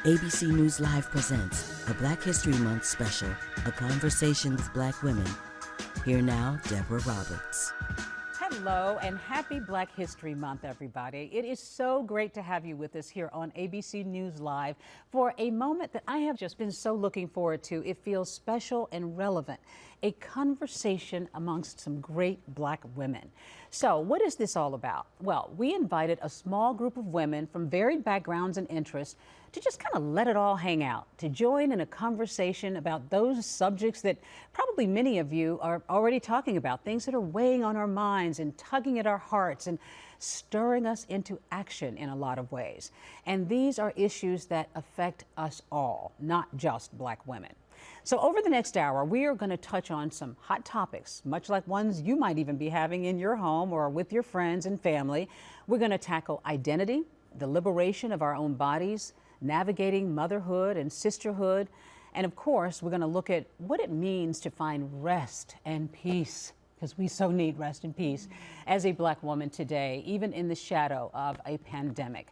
ABC News Live presents a Black History Month special, A Conversation with Black Women. Here now, Deborah Roberts. Hello and happy Black History Month, everybody. It is so great to have you with us here on ABC News Live for a moment that I have just been so looking forward to. It feels special and relevant. A conversation amongst some great Black women. So what is this all about? Well, we invited a small group of women from varied backgrounds and interests to just kind of let it all hang out, to join in a conversation about those subjects that probably many of you are already talking about, things that are weighing on our minds and tugging at our hearts and stirring us into action in a lot of ways. And these are issues that affect us all, not just Black women. So over the next hour, we are going to touch on some hot topics, much like ones you might even be having in your home or with your friends and family. We're going to tackle identity, the liberation of our own bodies, navigating motherhood and sisterhood. And of course, we're going to look at what it means to find rest and peace, because we so need rest and peace as a Black woman today, even in the shadow of a pandemic.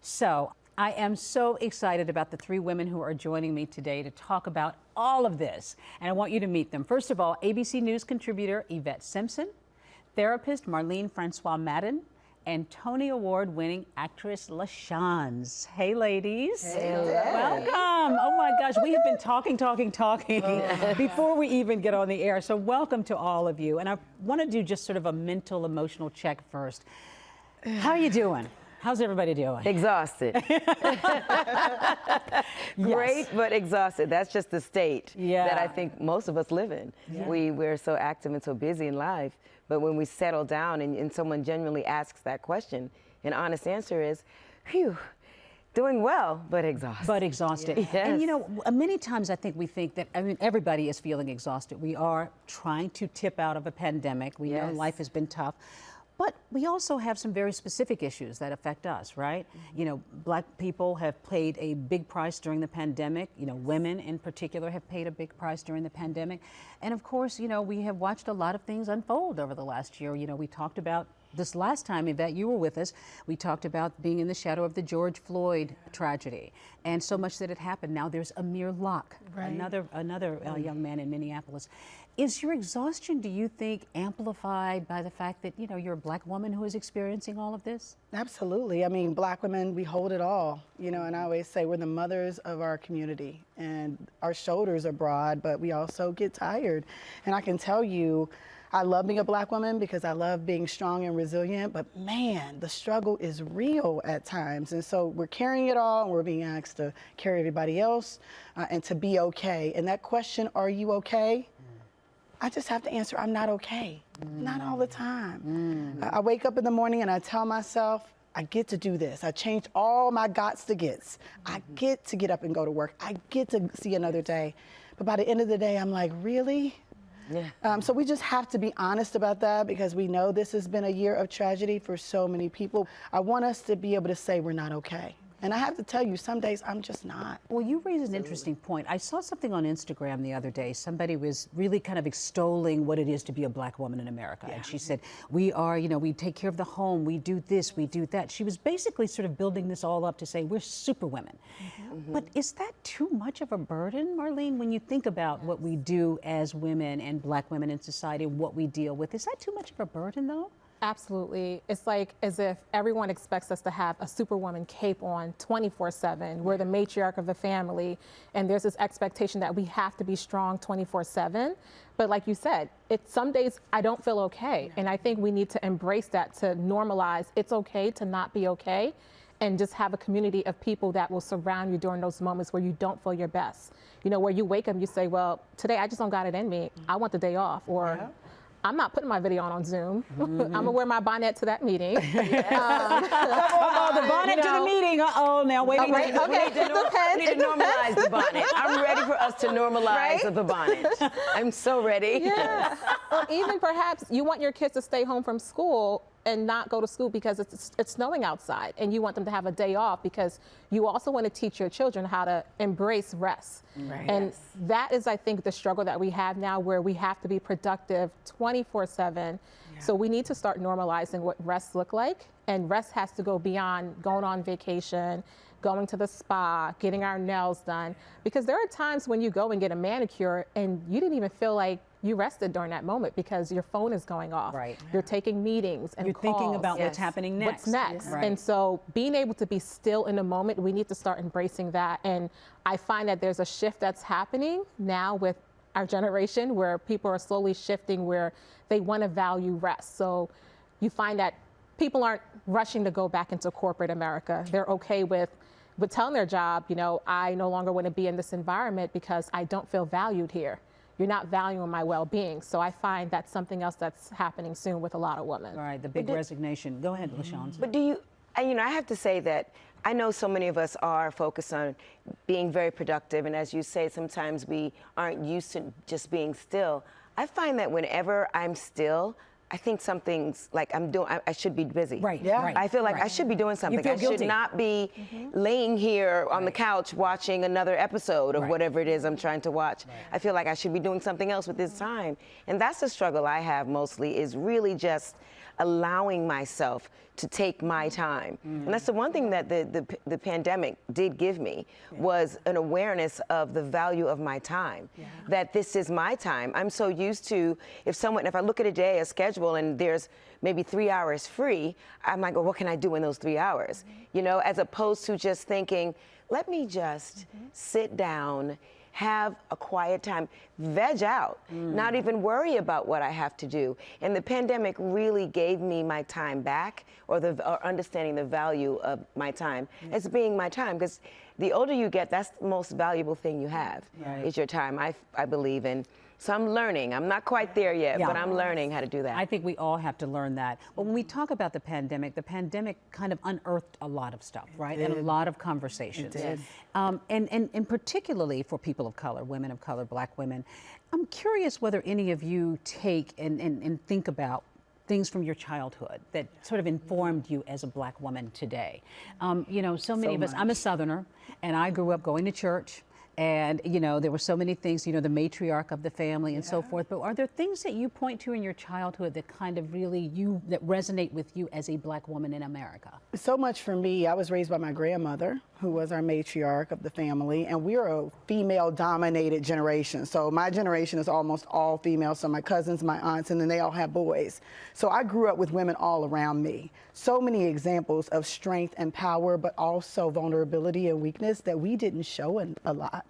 So I am so excited about the three women who are joining me today to talk about all of this. And I want you to meet them. First of all, ABC News contributor Yvette Simpson, therapist Marline Francois-Madden, and Tony Award-winning actress LaChanze. Hey, ladies. Hey. Welcome. Oh my gosh, we have been talking before we even get on the air. So welcome to all of you. And I want to do just sort of a mental, emotional check first. How are you doing? How's everybody doing? Exhausted. Great, Yes. but exhausted. That's just the state that I think most of us live in. Yeah. We're so active and so busy in life, but when we settle down and someone genuinely asks that question, an honest answer is, phew, doing well, but exhausted. But exhausted. Yes. And you know, many times I think we think that, I mean, everybody is feeling exhausted. We are trying to tip out of a pandemic. We know Yes. life has been tough. But we also have some very specific issues that affect us, right? You know, Black people have paid a big price during the pandemic. You know, women in particular have paid a big price during the pandemic. And of course, you know, we have watched a lot of things unfold over the last year. You know, we talked about this last time, Yvette, you were with us. We talked about being in the shadow of the George Floyd tragedy, and so much that had happened. Now there's Amir Locke, Right. another young man in Minneapolis. Is your exhaustion, do you think, amplified by the fact that, you know, you're a Black woman who is experiencing all of this? Absolutely. I mean, Black women, we hold it all, you know, and I always say we're the mothers of our community, and our shoulders are broad, but we also get tired. And I can tell you, I love being a Black woman because I love being strong and resilient, but man, the struggle is real at times. And so we're carrying it all, and we're being asked to carry everybody else and to be okay. And that question, are you okay? I just have to answer, I'm not okay. Not all the time. I wake up in the morning and I tell myself, I get to do this. I changed all my gots to gets. I get to get up and go to work. I get to see another day. But by the end of the day, I'm like, really? Yeah. So we just have to be honest about that, because we know this has been a year of tragedy for so many people. I want us to be able to say we're not okay. And I have to tell you, some days I'm just not. Well, you raise an interesting point. I saw something on Instagram the other day. Somebody was really kind of extolling what it is to be a Black woman in America. And she said, we are, you know, we take care of the home, we do this, we do that. She was basically sort of building this all up to say we're super women. But is that too much of a burden, Marline, when you think about what we do as women and Black women in society, what we deal with? Is that too much of a burden, though? Absolutely. It's like as if everyone expects us to have a superwoman cape on 24/7. We're the matriarch of the family, and there's this expectation that we have to be strong 24/7. But like you said, some days I don't feel okay. And I think we need to embrace that, to normalize it's okay to not be okay, and just have a community of people that will surround you during those moments where you don't feel your best. You know, where you wake up and you say, well, today I just don't got it in me. I want the day off. Or I'm not putting my video on Zoom. I'm gonna wear my bonnet to that meeting. The bonnet to the meeting. Uh-oh, now wait a minute. We need to normalize the bonnet. I'm ready for us to normalize the bonnet. I'm so ready. Yeah. Or even perhaps you want your kids to stay home from school and not go to school because it's snowing outside, and you want them to have a day off because you also want to teach your children how to embrace rest. Right. And that is, I think, the struggle that we have now, where we have to be productive 24/7. So we need to start normalizing what rest look like, and rest has to go beyond going on vacation, going to the spa, getting our nails done, because there are times when you go and get a manicure and you didn't even feel like you rested during that moment because your phone is going off. Right. You're taking meetings and You're calls. thinking about what's happening next. What's next? Right. And so being able to be still in the moment, we need to start embracing that. And I find that there's a shift that's happening now with our generation where people are slowly shifting where they want to value rest. So you find that people aren't rushing to go back into corporate America. They're okay with telling their job, you know, I no longer want to be in this environment because I don't feel valued here. You're not valuing my well-being. So I find that's something else that's happening soon with a lot of women. All right, the big resignation. Go ahead, LaChanze. But do you, you know, I have to say that I know so many of us are focused on being very productive. And as you say, sometimes we aren't used to just being still. I find that whenever I'm still, I think something's like I should be busy. Right, Yeah. right. I feel like right. I should be doing something. feel I guilty. should not be laying here on the couch watching another episode of Right. whatever it is I'm trying to watch. I feel like I should be doing something else with this time. And that's the struggle I have mostly, is really just allowing myself to take my time. And that's the one thing that the pandemic did give me, was an awareness of the value of my time, that this is my time. I'm so used to, if I look at a day, a schedule, and there's maybe 3 hours free, I'm like, well, what can I do in those 3 hours? You know, as opposed to just thinking, let me just sit down, have a quiet time, veg out, not even worry about what I have to do. And the pandemic really gave me my time back, or understanding the value of my time as being my time. Because the older you get, that's the most valuable thing you have, is your time, I believe in. So I'm learning. I'm not quite there yet, but I'm learning how to do that. I think we all have to learn that. But when we talk about the pandemic kind of unearthed a lot of stuff, right? And a lot of conversations. It did. And particularly for people of color, women of color, Black women. I'm curious whether any of you take and think about things from your childhood that sort of informed you as a Black woman today. You know, so many of us, I'm a Southerner, and I grew up going to church. And, you know, there were so many things, you know, the matriarch of the family and so forth. But are there things that you point to in your childhood that kind of really that resonate with you as a Black woman in America? So much for me. I was raised by my grandmother, who was our matriarch of the family, and we're a female-dominated generation. So my generation is almost all female. So my cousins, my aunts, and then they all have boys. So I grew up with women all around me. So many examples of strength and power, but also vulnerability and weakness that we didn't show a lot.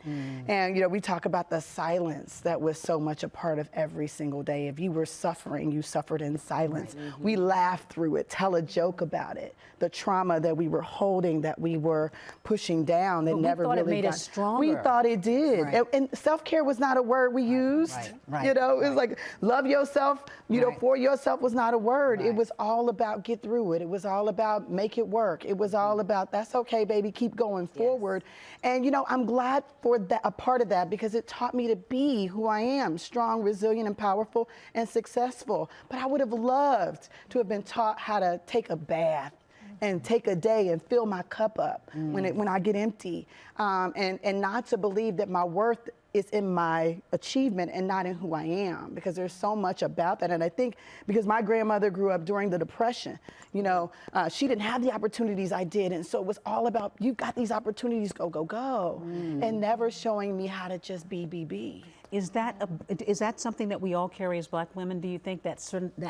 And, you know, we talk about the silence that was so much a part of every single day. If you were suffering, you suffered in silence. We laughed through it, tell a joke about it. The trauma that we were holding, that we were pushing down, that But we never thought really it made us stronger. We thought it did. Right. And self-care was not a word we used. You know, it was like, love yourself, you know, for yourself was not a word. It was all about get through it. It was all about make it work. It was all about, that's okay, baby, keep going forward. And, you know, I'm glad for that, a part of that, because it taught me to be who I am, strong, resilient, and powerful, and successful. But I would have loved to have been taught how to take a bath and take a day and fill my cup up when I get empty, and not to believe that my worth is in my achievement and not in who I am, because there's so much about that. And I think because my grandmother grew up during the Depression, you know, she didn't have the opportunities I did. And so it was all about, you've got these opportunities, go, go, go. And never showing me how to just be. Is that something that we all carry as Black women? Do you think that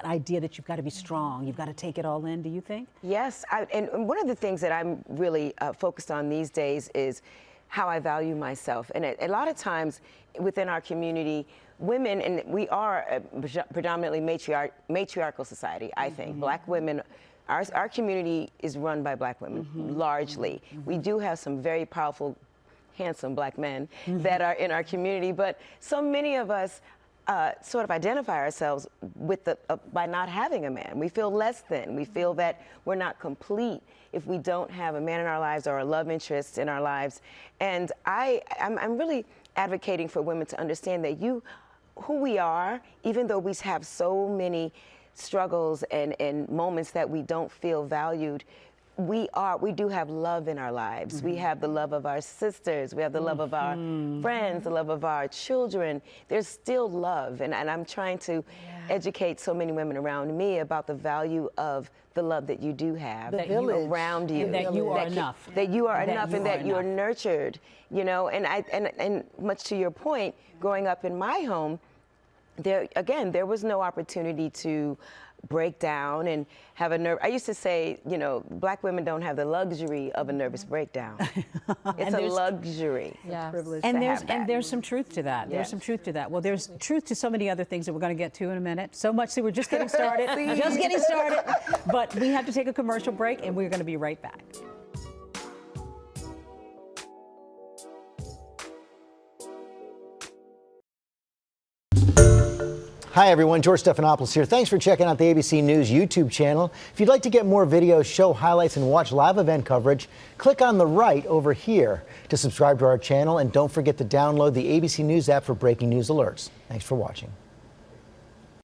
idea that you've got to be strong, you've got to take it all in, do you think? Yes, and one of the things that I'm really focused on these days is how I value myself. And a lot of times within our community, women, and we are a predominantly matriarchal society, I think. Black women, our community is run by Black women, largely. We do have some very powerful, handsome Black men that are in our community, but so many of us sort of identify ourselves with by not having a man. We feel less than. We feel that we're not complete if we don't have a man in our lives or a love interest in our lives. And I'm really advocating for women to understand that who we are, even though we have so many struggles and moments that we don't feel valued, we do have love in our lives. We have the love of our sisters. We have the love of our friends, the love of our children. There's still love. And I'm trying to educate so many women around me about the value of the love that you do have around you. And that you are enough. That you are enough and that you're nurtured, you know. And much to your point, growing up in my home, there was no opportunity to break down and have a nerve. I used to say, you know, black women don't have the luxury of a nervous breakdown. It's a luxury. Yes. Privilege And to have that. there's some truth to that. There's Yes. some truth to that. Well, there's truth to so many other things that we're going to get to in a minute. So much that we're just getting started. Just getting started. But we have to take a commercial break, and we're going to be right back. Hi everyone, George Stephanopoulos here. Thanks for checking out the ABC News YouTube channel. If you'd like to get more videos, show highlights, and watch live event coverage, click on the right over here to subscribe to our channel, and don't forget to download the ABC News app for breaking news alerts. Thanks for watching.